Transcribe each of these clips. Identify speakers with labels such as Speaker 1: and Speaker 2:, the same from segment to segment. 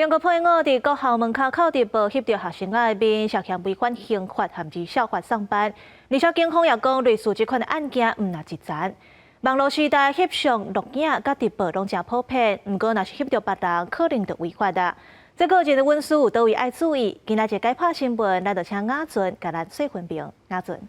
Speaker 1: 中国配偶伫学校门口靠直报翕到学生仔的面，涉嫌违反刑法限制校法上班。而且警方也讲，类似这款的案件毋若一丛。网络时代翕相、录影、甲直报拢真普遍，毋过若是翕到别人，可能就违法啦。这个一个文书有倒位爱注意？今仔日解拍新闻，咱就请雅俊甲咱细分辨。雅俊，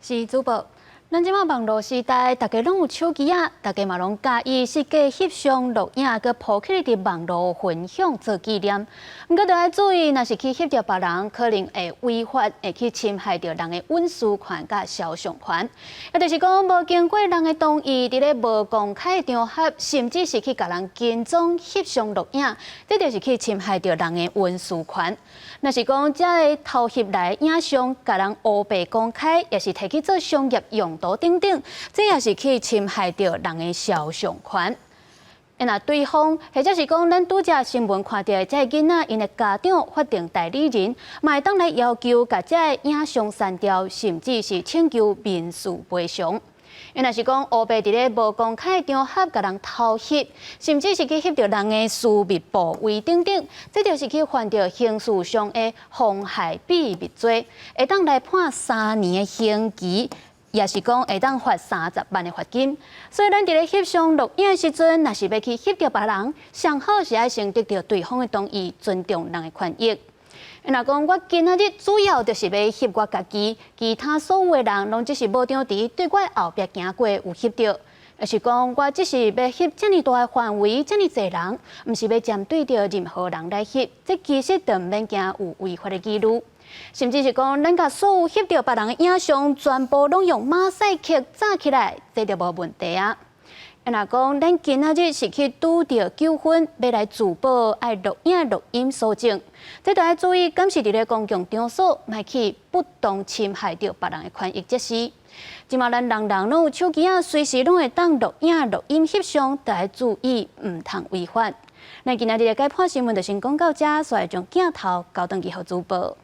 Speaker 2: 是主播。咱即马网络时代，大家拢有手机啊，大家嘛拢介意是假翕相、录影，佮抛起伫网络分享做纪念。毋过，着要注意，若是去翕着别人，可能会违法，会去侵害着人的隐私权佮肖像权。也就是讲，无经过人的同意，伫咧无公开的场合，甚至是去甲人跟踪翕相、录影，这就是去侵害着人的隐私权。若是讲这个偷翕来影像，甲人乌白公开，也是摕去做商业用途等等，这也是去侵害着人的肖像权。那对方或者是讲咱拄则新闻看到的这个囡仔，因的家长、法定代理人，嘛会当来要求甲这个影像删掉，甚至是请求民事赔偿。因若是讲乌白伫咧无公开的场合，甲人偷翕，甚至是去翕到人的私密部位等等，这就是去犯着刑事上的妨害秘密罪，会当来判3年的刑期。也是讲会当罚30万的罚金，所以咱伫咧翕相录影的时阵，若是要去翕到别人，上好是爱先得到对方的同意，尊重人的权益。若讲我今仔日主要就是要翕我家己，其他所有的人拢只是无张持对我后壁行过有翕到，也是讲我只是要翕遮尔大的范围，遮尔侪人，毋是要针对着任何人来翕，这其实就毋免惊有违法的记录。甚至是讲，咱甲所有翕到别人的影像，全部拢用马赛克炸起来，这就无问题啊。若讲咱今仔日是去拄着纠纷，要来自保，爱录影、录音搜证，这都要注意，敢是伫咧公共场所，莫去不当侵害到别人的权益，这是。即马咱人人拢有手机啊，随时拢会当录影、录音、翕相，都要注意，毋通违法。咱今仔日的解判新闻就先讲到这，所以将镜头交转去互主播。